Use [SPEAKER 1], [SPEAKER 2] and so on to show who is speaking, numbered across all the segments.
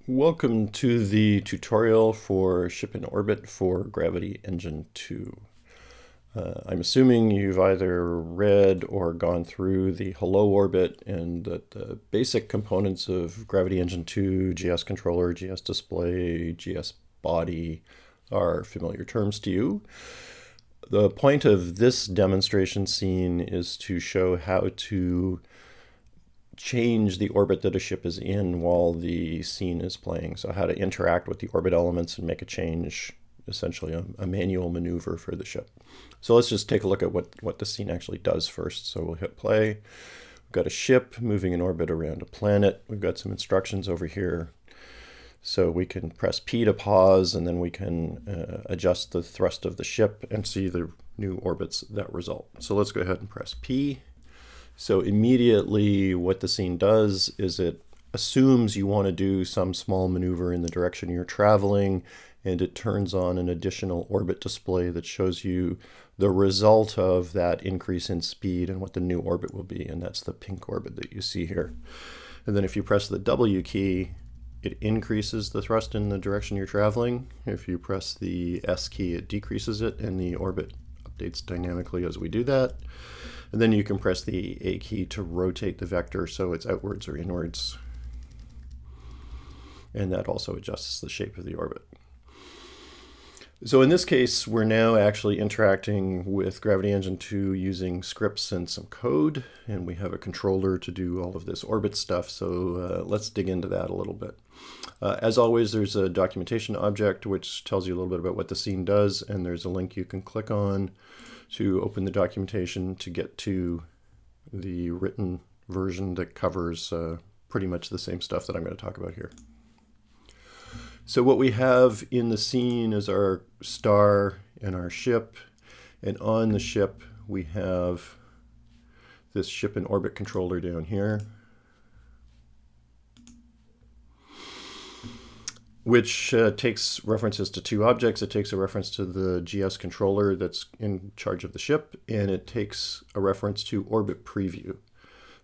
[SPEAKER 1] Welcome to the tutorial for Ship in Orbit for Gravity Engine 2. I'm assuming you've either read or gone through the Hello Orbit and that the basic components of Gravity Engine 2, GS controller, GS display, GS body are familiar terms to you. The point of this demonstration scene is to show how to change the orbit that a ship is in while the scene is playing. So how to interact with the orbit elements and make a change, essentially a manual maneuver for the ship. So let's just take a look at what the scene actually does first. So we'll hit play. We've got a ship moving in orbit around a planet. We've got some instructions over here. So we can press P to pause, and then we can adjust the thrust of the ship and see the new orbits that result. So let's go ahead and press P. So immediately what the scene does is it assumes you want to do some small maneuver in the direction you're traveling, and it turns on an additional orbit display that shows you the result of that increase in speed and what the new orbit will be, and that's the pink orbit that you see here. And then if you press the W key, it increases the thrust in the direction you're traveling. If you press the S key, it decreases it, and the orbit updates dynamically as we do that. And then you can press the A key to rotate the vector so it's outwards or inwards. And that also adjusts the shape of the orbit. So in this case, we're now actually interacting with Gravity Engine 2 using scripts and some code, and we have a controller to do all of this orbit stuff, so let's dig into that a little bit. As always, there's a documentation object which tells you a little bit about what the scene does, and there's a link you can click on to open the documentation to get to the written version that covers pretty much the same stuff that I'm going to talk about here. So what we have in the scene is our star and our ship, and on the ship we have this ship in orbit controller down here, which takes references to two objects. It takes a reference to the GS controller that's in charge of the ship, and it takes a reference to orbit preview.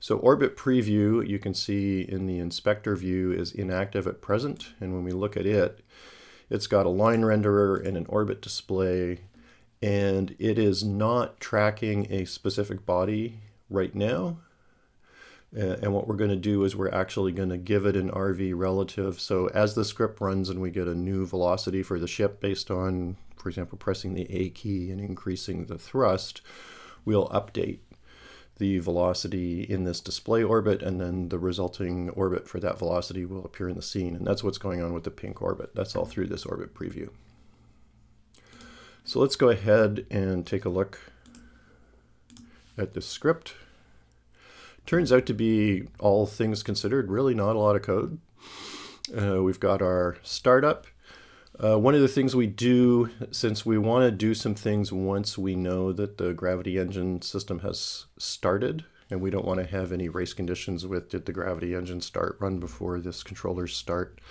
[SPEAKER 1] So orbit preview, you can see in the inspector view, is inactive at present, and when we look at it, it's got a line renderer and an orbit display, and it is not tracking a specific body right now. And what we're going to do is we're actually going to give it an RV relative. So as the script runs and we get a new velocity for the ship based on, for example, pressing the A key and increasing the thrust, we'll update the velocity in this display orbit, and then the resulting orbit for that velocity will appear in the scene. And that's what's going on with the pink orbit. That's all through this orbit preview. So let's go ahead and take a look at this script. Turns out to be, all things considered, really not a lot of code. We've got our startup. One of the things we do, since we want to do some things once we know that the Gravity Engine system has started, and we don't want to have any race conditions with did the Gravity Engine start run before this controller's start,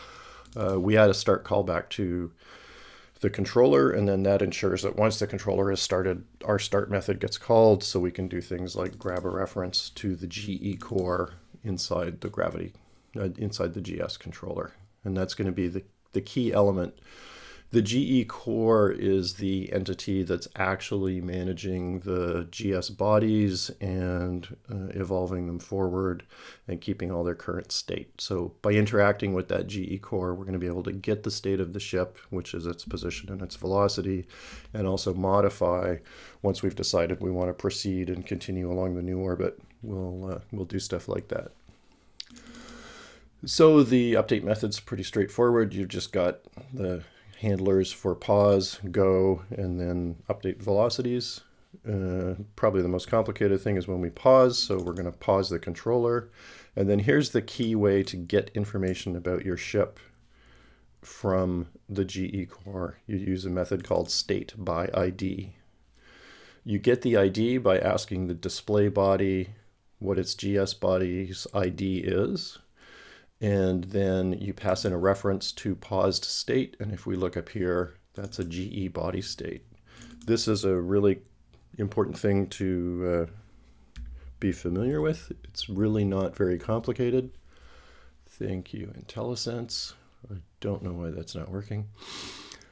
[SPEAKER 1] we add a start callback to the controller, and then that ensures that once the controller is started, our start method gets called, so we can do things like grab a reference to the GE core inside the inside the GS controller. And that's going to be the key element. The GE core is the entity that's actually managing the GS bodies and evolving them forward and keeping all their current state. So by interacting with that GE core, we're going to be able to get the state of the ship, which is its position and its velocity, and also modify once we've decided we want to proceed and continue along the new orbit. We'll do stuff like that. So the update method's pretty straightforward. You've just got the handlers for pause, go, and then update velocities. Probably the most complicated thing is when we pause, so we're going to pause the controller. And then here's the key way to get information about your ship from the GE core. You use a method called state by ID. You get the ID by asking the display body what its GS body's ID is, and then you pass in a reference to paused state, and if we look up here, that's a GE body state. This is a really important thing to be familiar with. It's really not very complicated. Thank you, IntelliSense. I don't know why that's not working.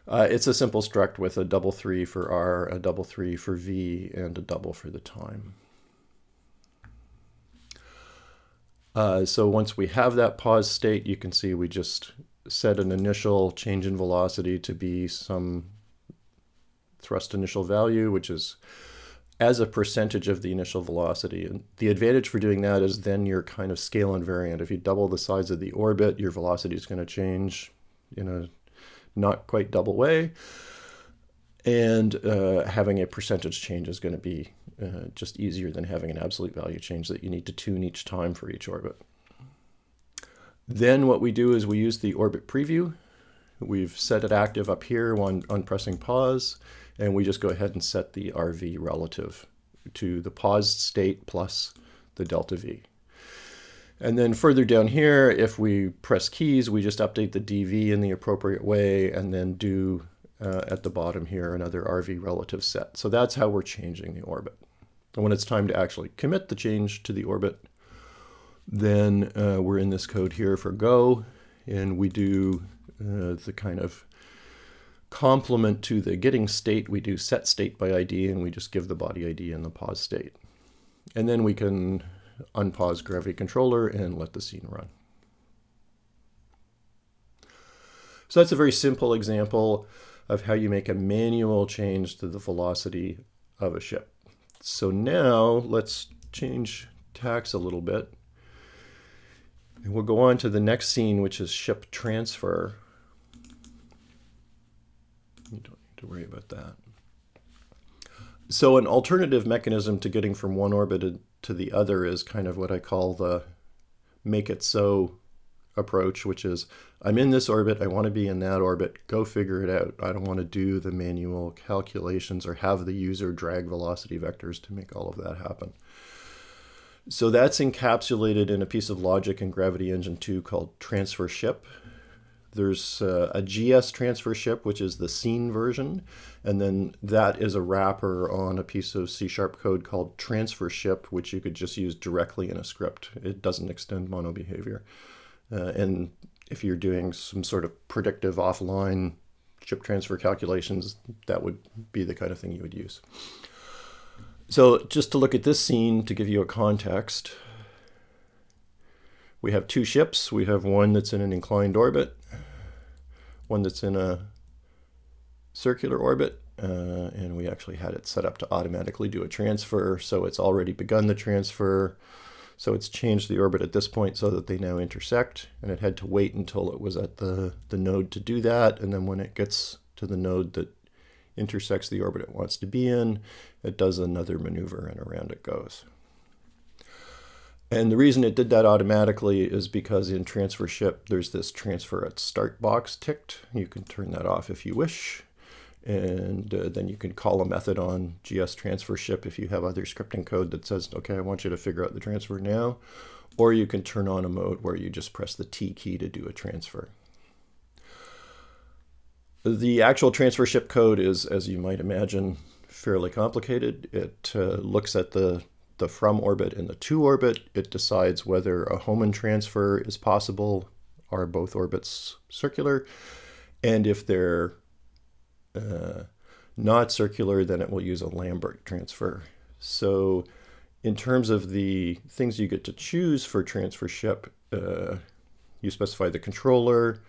[SPEAKER 1] It's a simple struct with a double 3 for r, a double 3 for v, and a double for the time. So once we have that pause state, you can see we just set an initial change in velocity to be some thrust initial value, which is as a percentage of the initial velocity. And the advantage for doing that is then you're kind of scale invariant. If you double the size of the orbit, your velocity is going to change in a not quite double way. And having a percentage change is going to be just easier than having an absolute value change that you need to tune each time for each orbit. Then what we do is we use the orbit preview. We've set it active up here on pressing pause, and we just go ahead and set the RV relative to the paused state plus the delta V. And then further down here, if we press keys, we just update the DV in the appropriate way and then do at the bottom here another RV relative set. So that's how we're changing the orbit. And when it's time to actually commit the change to the orbit, then we're in this code here for go, and we do the kind of complement to the getting state. We do set state by ID, and we just give the body ID and the pause state. And then we can unpause gravity controller and let the scene run. So that's a very simple example of how you make a manual change to the velocity of a ship. So now let's change tacks a little bit. And we'll go on to the next scene, which is ship transfer. You don't need to worry about that. So an alternative mechanism to getting from one orbit to the other is kind of what I call the make it so approach, which is I'm in this orbit, I want to be in that orbit, go figure it out. I don't want to do the manual calculations or have the user drag velocity vectors to make all of that happen. So that's encapsulated in a piece of logic in Gravity Engine 2 called transfer ship. There's a GS transfer ship, which is the scene version, and then that is a wrapper on a piece of C# code called transfer ship, which you could just use directly in a script. It doesn't extend mono behavior. And if you're doing some sort of predictive offline ship transfer calculations, that would be the kind of thing you would use. So just to look at this scene to give you a context, we have two ships. We have one that's in an inclined orbit, one that's in a circular orbit, and we actually had it set up to automatically do a transfer, so it's already begun the transfer. So it's changed the orbit at this point so that they now intersect, and it had to wait until it was at the node to do that, and then when it gets to the node that intersects the orbit it wants to be in, it does another maneuver and around it goes. And the reason it did that automatically is because in transfer ship there's this transfer at start box ticked. You can turn that off if you wish. And then you can call a method on GS transfer ship if you have other scripting code that says, okay, I want you to figure out the transfer now. Or you can turn on a mode where you just press the T key to do a transfer. The actual transfer ship code is, as you might imagine, fairly complicated. It looks at the from orbit and the to orbit. It decides whether a Hohmann transfer is possible. Are both orbits circular? And if they're not circular, then it will use a Lambert transfer. So in terms of the things you get to choose for transfer ship, you specify the controller,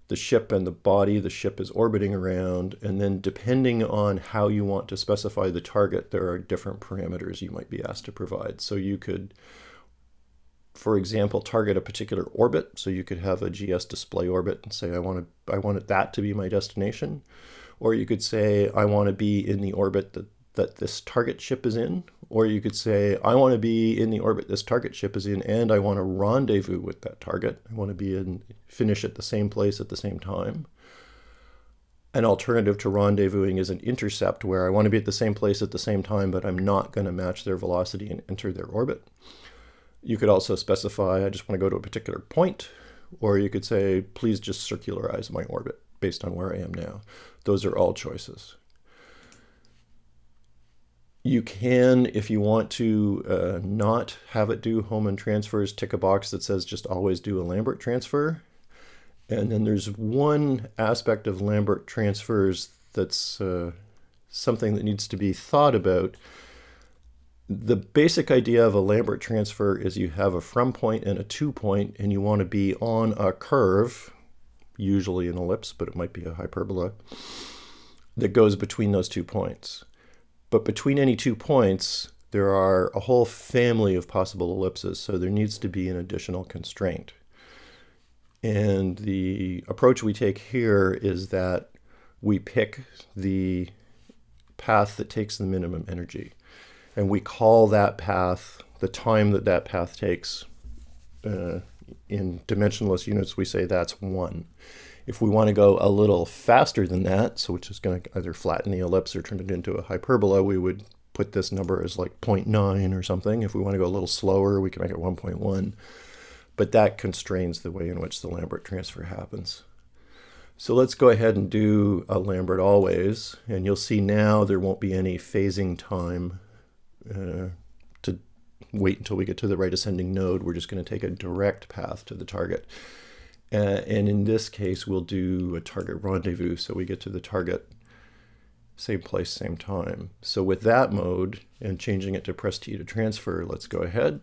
[SPEAKER 1] the ship and the body the ship is orbiting around, and then depending on how you want to specify the target, there are different parameters you might be asked to provide. So you could, for example, target a particular orbit. So you could have a GS display orbit and say, I want that to be my destination. Or you could say, I want to be in the orbit that this target ship is in. Or you could say, I want to be in the orbit this target ship is in, and I want to rendezvous with that target. I want to finish at the same place at the same time. An alternative to rendezvousing is an intercept, where I want to be at the same place at the same time, but I'm not going to match their velocity and enter their orbit. You could also specify, I just want to go to a particular point, or you could say, please just circularize my orbit based on where I am now. Those are all choices. You can, if you want to not have it do Hohmann transfers, tick a box that says just always do a Lambert transfer. And then there's one aspect of Lambert transfers that's something that needs to be thought about. The basic idea of a Lambert transfer is you have a from point and a to point, and you want to be on a curve, usually an ellipse, but it might be a hyperbola, that goes between those 2 points. But between any 2 points, there are a whole family of possible ellipses, so there needs to be an additional constraint. And the approach we take here is that we pick the path that takes the minimum energy. And we call that path, the time that that path takes, in dimensionless units, we say that's 1. If we want to go a little faster than that, so which is going to either flatten the ellipse or turn it into a hyperbola, we would put this number as like 0.9 or something. If we want to go a little slower, we can make it 1.1. But that constrains the way in which the Lambert transfer happens. So let's go ahead and do a Lambert always, and you'll see now there won't be any phasing time to wait until we get to the right ascending node. We're just going to take a direct path to the target. And in this case, we'll do a target rendezvous, so we get to the target same place, same time. So with that mode and changing it to press T to transfer, let's go ahead.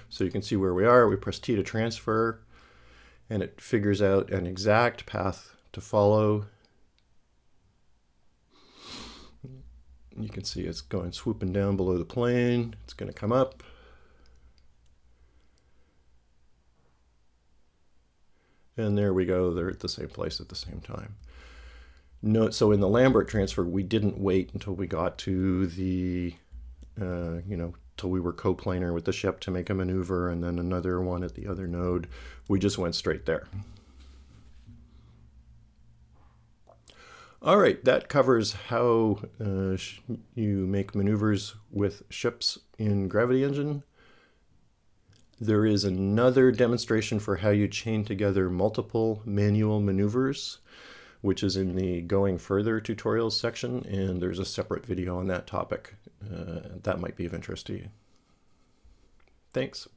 [SPEAKER 1] So you can see where we are. We press T to transfer, and it figures out an exact path to follow. You can see it's going swooping down below the plane. It's going to come up. And there we go. They're at the same place at the same time. Note, so in the Lambert transfer, we didn't wait until we got to the, till we were coplanar with the ship to make a maneuver and then another one at the other node. We just went straight there. All right, that covers how you make maneuvers with ships in Gravity Engine. There is another demonstration for how you chain together multiple manual maneuvers, which is in the Going Further tutorials section, and there's a separate video on that topic. That might be of interest to you. Thanks.